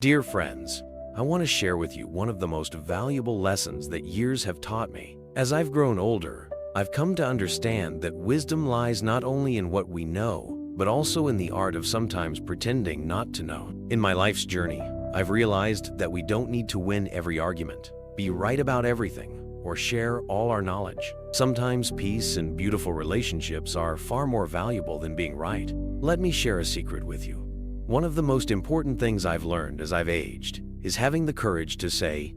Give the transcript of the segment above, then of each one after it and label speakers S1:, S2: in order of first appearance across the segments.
S1: Dear friends, I want to share with you one of the most valuable lessons that years have taught me. As I've grown older, I've come to understand that wisdom lies not only in what we know, but also in the art of sometimes pretending not to know. In my life's journey, I've realized that we don't need to win every argument, be right about everything, or share all our knowledge. Sometimes peace and beautiful relationships are far more valuable than being right. Let me share a secret with you. One of the most important things I've learned as I've aged is having the courage to say,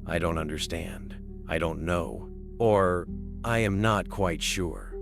S1: I don't understand, I don't know, or I am not quite sure.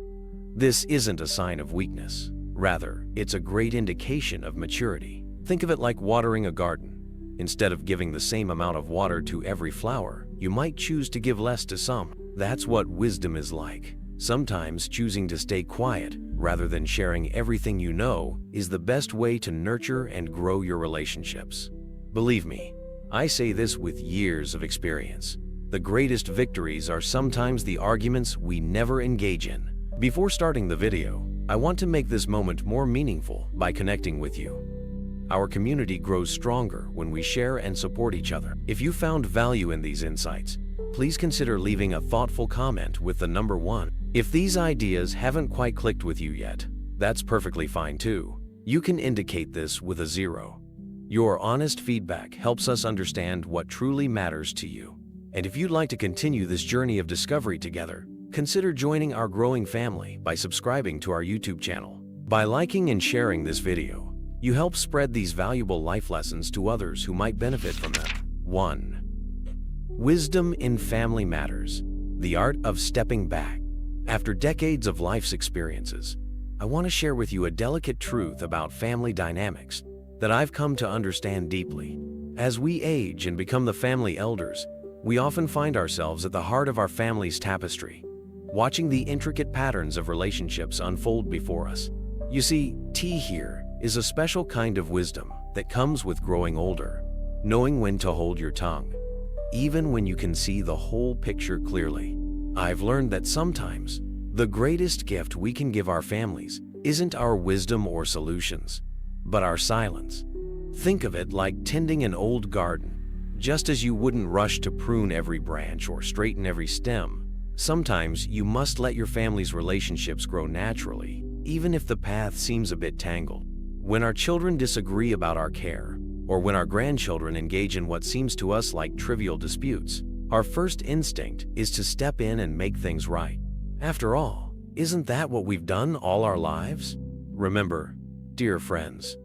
S1: This isn't a sign of weakness. Rather, it's a great indication of maturity. Think of it like watering a garden. Instead of giving the same amount of water to every flower, you might choose to give less to some. That's what wisdom is like. Sometimes choosing to stay quiet rather than sharing everything you know is the best way to nurture and grow your relationships. Believe me, I say this with years of experience. The greatest victories are sometimes the arguments we never engage in. Before starting the video, I want to make this moment more meaningful by connecting with you. Our community grows stronger when we share and support each other. If you found value in these insights, please consider leaving a thoughtful comment with the number 1. If these ideas haven't quite clicked with you yet, that's perfectly fine too. You can indicate this with a 0. Your honest feedback helps us understand what truly matters to you. And if you'd like to continue this journey of discovery together, consider joining our growing family by subscribing to our YouTube channel. By liking and sharing this video, you help spread these valuable life lessons to others who might benefit from them. 1. Wisdom in family matters. The art of stepping back. After decades of life's experiences, I want to share with you a delicate truth about family dynamics that I've come to understand deeply. As we age and become the family elders, we often find ourselves at the heart of our family's tapestry, watching the intricate patterns of relationships unfold before us. You see, T here is a special kind of wisdom that comes with growing older, knowing when to hold your tongue, even when you can see the whole picture clearly. I've learned that sometimes the greatest gift we can give our families isn't our wisdom or solutions, but our silence. Think of it like tending an old garden. Just as you wouldn't rush to prune every branch or straighten every stem, sometimes you must let your family's relationships grow naturally, even if the path seems a bit tangled. When our children disagree about our care, or when our grandchildren engage in what seems to us like trivial disputes, our first instinct is to step in and make things right. After all, isn't that what we've done all our lives? Remember, dear friends,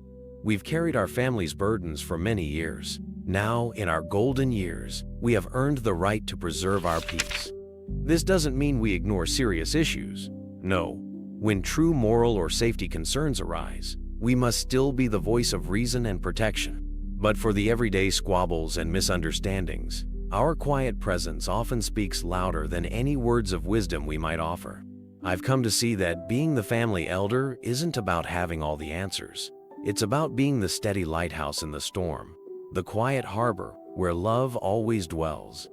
S1: we've carried our family's burdens for many years. Now, in our golden years, we have earned the right to preserve our peace. This doesn't mean we ignore serious issues. No, when true moral or safety concerns arise, we must still be the voice of reason and protection. But for the everyday squabbles and misunderstandings, our quiet presence often speaks louder than any words of wisdom we might offer. I've come to see that being the family elder isn't about having all the answers. It's about being the steady lighthouse in the storm, the quiet harbor where love always dwells.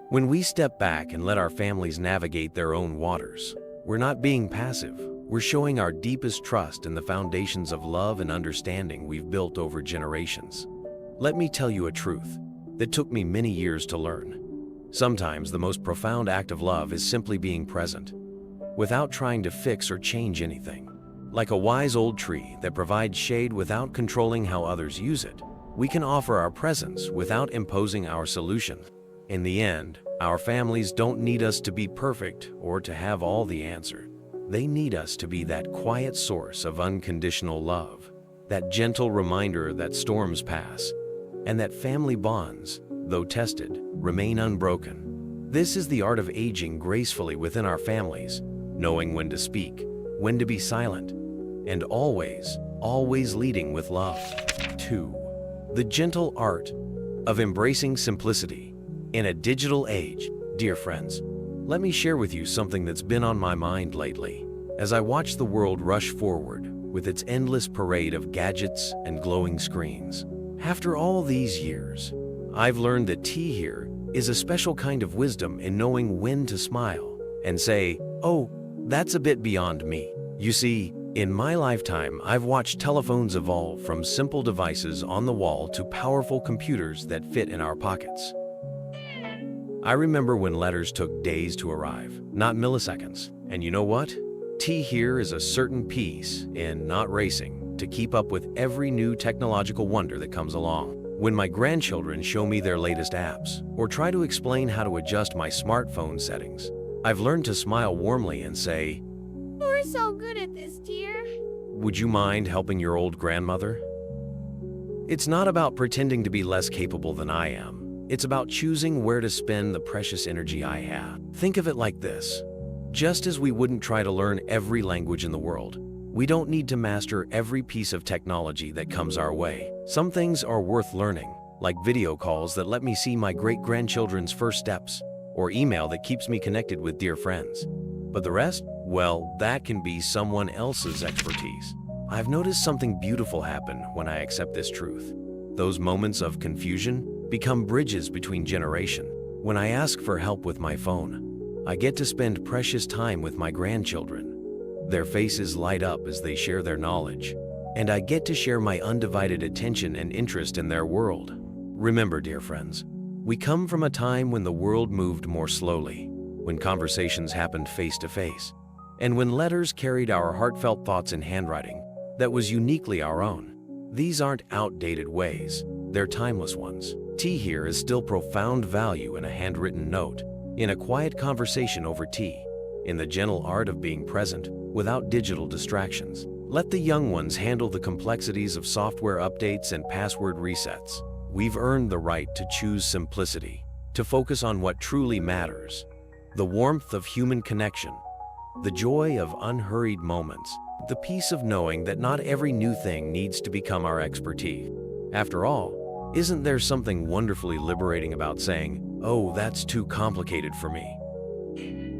S1: When we step back and let our families navigate their own waters, we're not being passive. We're showing our deepest trust in the foundations of love and understanding we've built over generations. Let me tell you a truth that took me many years to learn. Sometimes the most profound act of love is simply being present, without trying to fix or change anything. Like a wise old tree that provides shade without controlling how others use it, we can offer our presence without imposing our solution. In the end, our families don't need us to be perfect or to have all the answers. They need us to be that quiet source of unconditional love, that gentle reminder that storms pass, and that family bonds, though tested, remain unbroken. This is the art of aging gracefully within our families, knowing when to speak, when to be silent, and always, always leading with love. 2. The gentle art of embracing simplicity in a digital age. Dear friends, let me share with you something that's been on my mind lately. As I watch the world rush forward with its endless parade of gadgets and glowing screens, after all these years, I've learned that T here is a special kind of wisdom in knowing when to smile and say, oh, that's a bit beyond me. You see, In my lifetime, I've watched telephones evolve from simple devices on the wall to powerful computers that fit in our pockets. I remember when letters took days to arrive, not milliseconds. And you know what? T here is a certain piece in not racing to keep up with every new technological wonder that comes along. When my grandchildren show me their latest apps or try to explain how to adjust my smartphone settings, I've learned to smile warmly and say,
S2: "You're so good at this, dear."
S1: "Would you mind helping your old grandmother?" It's not about pretending to be less capable than I am. It's about choosing where to spend the precious energy I have. Think of it like this. Just as we wouldn't try to learn every language in the world, we don't need to master every piece of technology that comes our way. Some things are worth learning, like video calls that let me see my great-grandchildren's first steps, or email that keeps me connected with dear friends. But the rest? Well, that can be someone else's expertise. I've noticed something beautiful happen when I accept this truth. Those moments of confusion become bridges between generations. When I ask for help with my phone, I get to spend precious time with my grandchildren. Their faces light up as they share their knowledge, and I get to share my undivided attention and interest in their world. Remember, dear friends, we come from a time when the world moved more slowly, when conversations happened face to face, and when letters carried our heartfelt thoughts in handwriting that was uniquely our own. These aren't outdated ways, they're timeless ones. Tea here is still profound value in a handwritten note, in a quiet conversation over tea, in the gentle art of being present without digital distractions. Let the young ones handle the complexities of software updates and password resets. We've earned the right to choose simplicity, to focus on what truly matters, the warmth of human connection, the joy of unhurried moments, the peace of knowing that not every new thing needs to become our expertise. After all, isn't there something wonderfully liberating about saying, "Oh, that's too complicated for me,"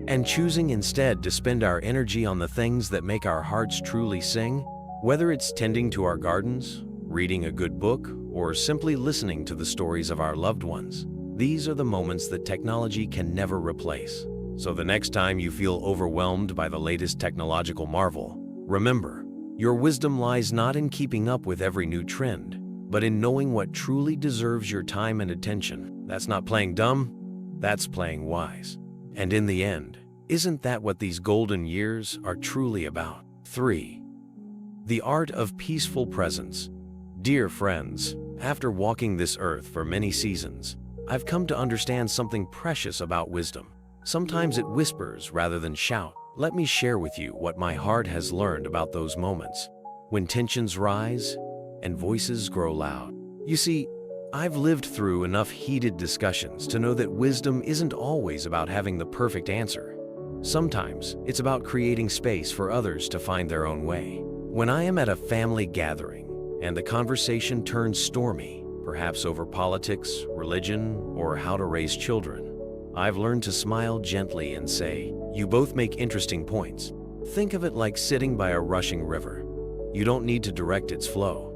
S1: and choosing instead to spend our energy on the things that make our hearts truly sing? Whether it's tending to our gardens, reading a good book, or simply listening to the stories of our loved ones, these are the moments that technology can never replace. So the next time you feel overwhelmed by the latest technological marvel, remember, your wisdom lies not in keeping up with every new trend, but in knowing what truly deserves your time and attention. That's not playing dumb, that's playing wise. And in the end, isn't that what these golden years are truly about? 3. The art of peaceful presence. Dear friends, after walking this earth for many seasons, I've come to understand something precious about wisdom. Sometimes it whispers rather than shout. Let me share with you what my heart has learned about those moments, when tensions rise and voices grow loud. You see, I've lived through enough heated discussions to know that wisdom isn't always about having the perfect answer. Sometimes it's about creating space for others to find their own way. When I am at a family gathering and the conversation turns stormy, perhaps over politics, religion, or how to raise children, I've learned to smile gently and say, "You both make interesting points." Think of it like sitting by a rushing river. You don't need to direct its flow.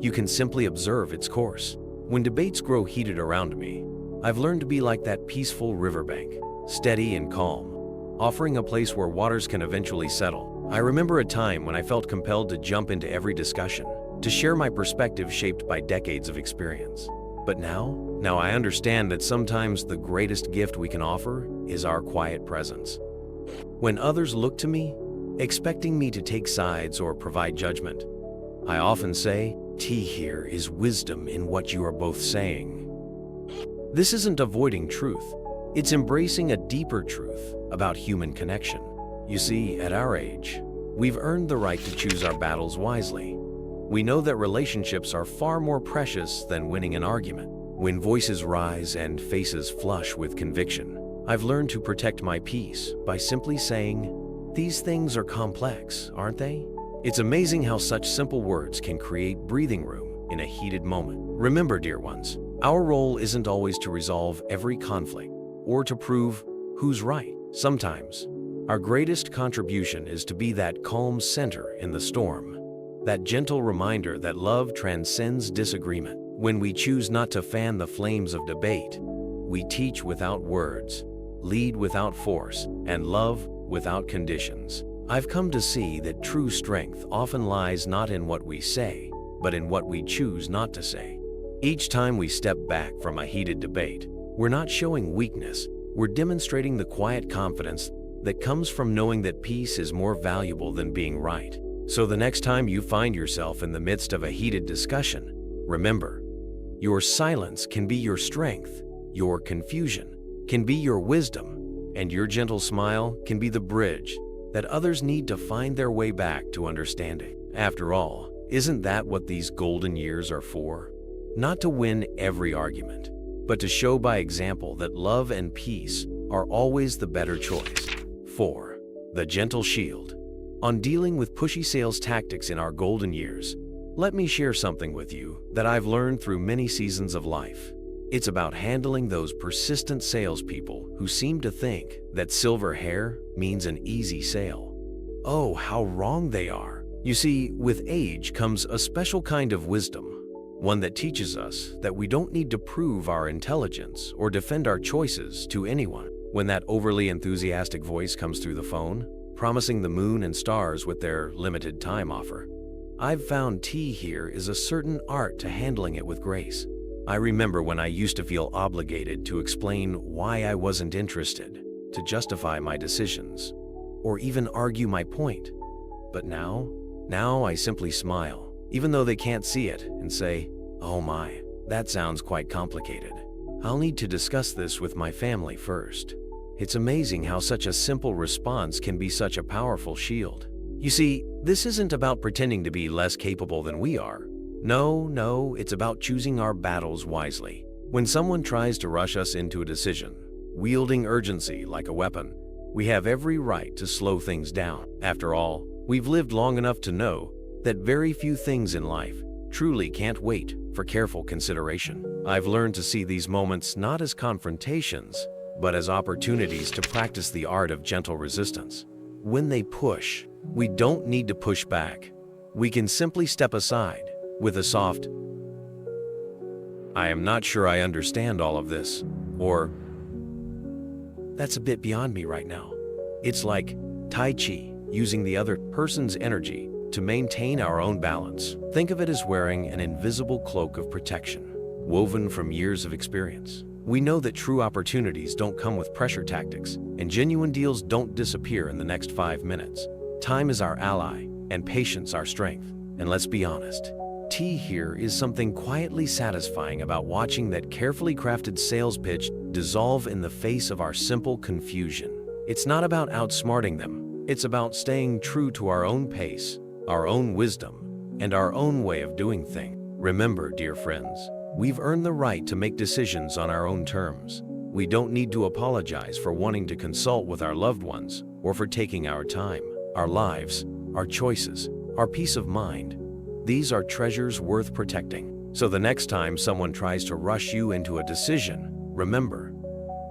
S1: You can simply observe its course. When debates grow heated around me, I've learned to be like that peaceful riverbank, steady and calm, offering a place where waters can eventually settle. I remember a time when I felt compelled to jump into every discussion, to share my perspective shaped by decades of experience. But now I understand that sometimes the greatest gift we can offer is our quiet presence. When others look to me, expecting me to take sides or provide judgment, I often say, "Tea here is wisdom in what you are both saying." This isn't avoiding truth, it's embracing a deeper truth about human connection. You see, at our age, we've earned the right to choose our battles wisely. We know that relationships are far more precious than winning an argument. When voices rise and faces flush with conviction, I've learned to protect my peace by simply saying, "These things are complex, aren't they?" It's amazing how such simple words can create breathing room in a heated moment. Remember, dear ones, our role isn't always to resolve every conflict or to prove who's right. Sometimes, our greatest contribution is to be that calm center in the storm, that gentle reminder that love transcends disagreement. When we choose not to fan the flames of debate, we teach without words, lead without force, and love without conditions. I've come to see that true strength often lies not in what we say, but in what we choose not to say. Each time we step back from a heated debate, we're not showing weakness, we're demonstrating the quiet confidence that comes from knowing that peace is more valuable than being right. So the next time you find yourself in the midst of a heated discussion, remember, your silence can be your strength, your confusion can be your wisdom, and your gentle smile can be the bridge that others need to find their way back to understanding. After all, isn't that what these golden years are for? Not to win every argument, but to show by example that love and peace are always the better choice. 4. The gentle shield. On dealing with pushy sales tactics in our golden years, let me share something with you that I've learned through many seasons of life. It's about handling those persistent salespeople who seem to think that silver hair means an easy sale. Oh, how wrong they are. You see, with age comes a special kind of wisdom, one that teaches us that we don't need to prove our intelligence or defend our choices to anyone. When that overly enthusiastic voice comes through the phone, promising the moon and stars with their limited time offer, I've found T here is a certain art to handling it with grace. I remember when I used to feel obligated to explain why I wasn't interested, to justify my decisions, or even argue my point. But now I simply smile, even though they can't see it, and say, "Oh my, that sounds quite complicated. I'll need to discuss this with my family first." It's amazing how such a simple response can be such a powerful shield. You see, this isn't about pretending to be less capable than we are. No, it's about choosing our battles wisely. When someone tries to rush us into a decision, wielding urgency like a weapon, we have every right to slow things down. After all, we've lived long enough to know that very few things in life truly can't wait for careful consideration. I've learned to see these moments not as confrontations, but as opportunities to practice the art of gentle resistance. When they push, we don't need to push back. We can simply step aside with a soft, "I am not sure I understand all of this," or "That's a bit beyond me right now." It's like Tai Chi, using the other person's energy to maintain our own balance. Think of it as wearing an invisible cloak of protection, woven from years of experience. We know that true opportunities don't come with pressure tactics, and genuine deals don't disappear in the next 5 minutes. Time is our ally, and patience our strength. And let's be honest, T here is something quietly satisfying about watching that carefully crafted sales pitch dissolve in the face of our simple confusion. It's not about outsmarting them, it's about staying true to our own pace, our own wisdom, and our own way of doing things. Remember, dear friends, we've earned the right to make decisions on our own terms. We don't need to apologize for wanting to consult with our loved ones or for taking our time. Our lives, our choices, our peace of mind, these are treasures worth protecting. So the next time someone tries to rush you into a decision, remember,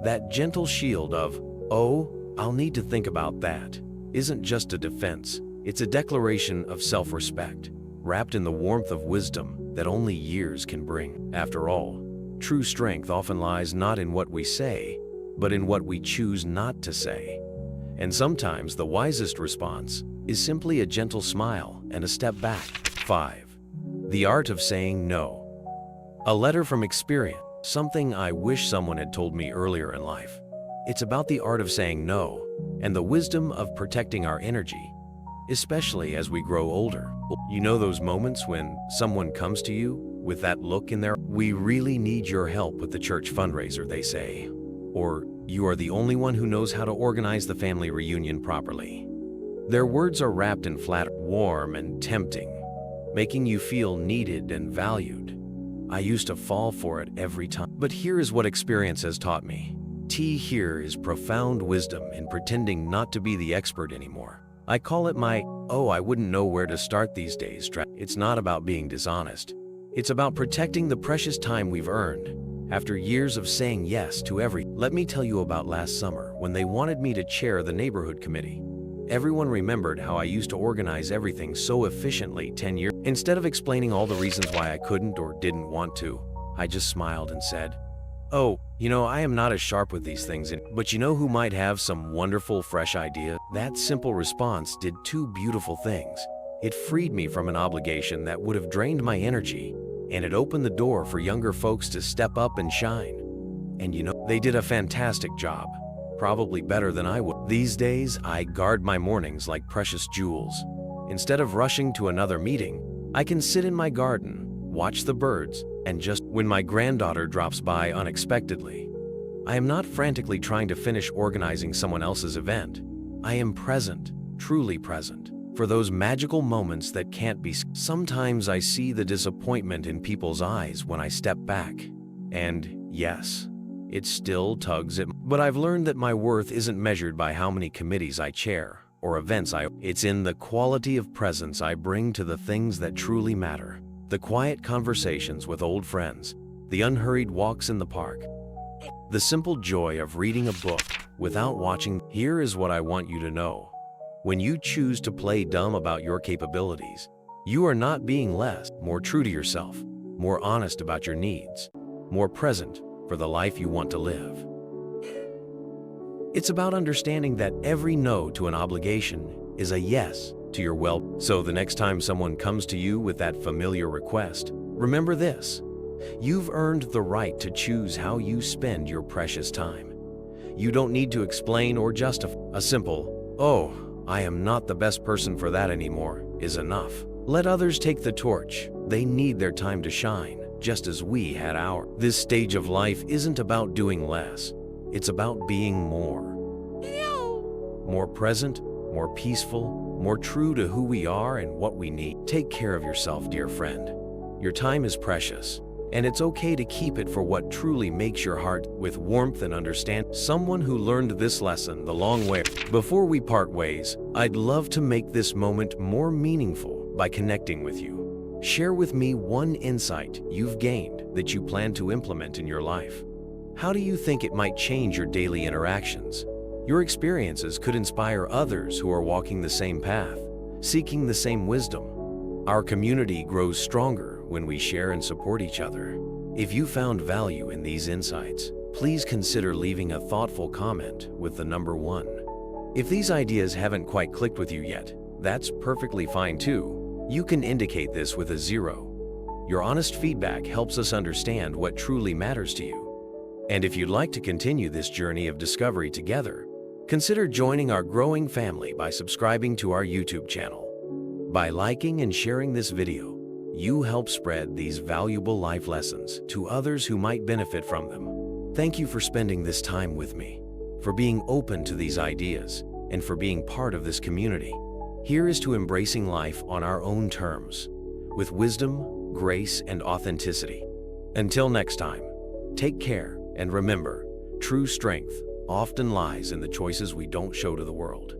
S1: that gentle shield of, "Oh, I'll need to think about that," isn't just a defense, it's a declaration of self-respect, wrapped in the warmth of wisdom that only years can bring. After all, true strength often lies not in what we say, but in what we choose not to say. And sometimes the wisest response is simply a gentle smile and a step back. 5. The art of saying no. A letter from experience, something I wish someone had told me earlier in life. It's about the art of saying no and the wisdom of protecting our energy, especially as we grow older. You know those moments when someone comes to you with that look in their, "We really need your help with the church fundraiser," they say. Or, "You are the only one who knows how to organize the family reunion properly." Their words are wrapped in flat, warm, and tempting, making you feel needed and valued. I used to fall for it every time. But here is what experience has taught me. T here is profound wisdom in pretending not to be the expert anymore. I call it my, "Oh, I wouldn't know where to start these days." It's not about being dishonest. It's about protecting the precious time we've earned after years of saying yes to everything. Let me tell you about last summer when they wanted me to chair the neighborhood committee. Everyone remembered how I used to organize everything so efficiently 10 years. Instead of explaining all the reasons why I couldn't or didn't want to, I just smiled and said, Oh, I am not as sharp with these things, but you know who might have some wonderful, fresh idea? That simple response did two beautiful things. It freed me from an obligation that would have drained my energy, and it opened the door for younger folks to step up and shine. And they did a fantastic job. Probably better than I would. These days, I guard my mornings like precious jewels. Instead of rushing to another meeting, I can sit in my garden, watch the birds, and just when my granddaughter drops by unexpectedly. I am not frantically trying to finish organizing someone else's event. I am present, truly present, for those magical moments that can't be. Sometimes I see the disappointment in people's eyes when I step back. And yes, it still tugs at me. But I've learned that my worth isn't measured by how many committees I chair or events it's in the quality of presence I bring to the things that truly matter. The quiet conversations with old friends, the unhurried walks in the park, the simple joy of reading a book without watching. Here is what I want you to know. When you choose to play dumb about your capabilities, you are not being less, more true to yourself, more honest about your needs, more present for the life you want to live. It's about understanding that every no to an obligation is a yes to your So the next time someone comes to you with that familiar request, remember this: you've earned the right to choose how you spend your precious time. You don't need to explain or justify. A simple, "Oh, I am not the best person for that anymore," is enough. Let others take the torch. They need their time to shine, just as we had ours. This stage of life isn't about doing less. It's about being more. More present, more peaceful, more true to who we are and what we need. Take care of yourself, dear friend. Your time is precious, and it's okay to keep it for what truly makes your heart with warmth and understanding. Someone who learned this lesson the long way. Before we part ways, I'd love to make this moment more meaningful by connecting with you. Share with me one insight you've gained that you plan to implement in your life. How do you think it might change your daily interactions? Your experiences could inspire others who are walking the same path, seeking the same wisdom. Our community grows stronger when we share and support each other. If you found value in these insights, please consider leaving a thoughtful comment with the number 1. If these ideas haven't quite clicked with you yet, that's perfectly fine too. You can indicate this with a 0. Your honest feedback helps us understand what truly matters to you. And if you'd like to continue this journey of discovery together, consider joining our growing family by subscribing to our YouTube channel. By liking and sharing this video, you help spread these valuable life lessons to others who might benefit from them. Thank you for spending this time with me, for being open to these ideas, and for being part of this community. Here is to embracing life on our own terms, with wisdom, grace, and authenticity. Until next time, take care and remember, true strength often lies in the choices we don't show to the world.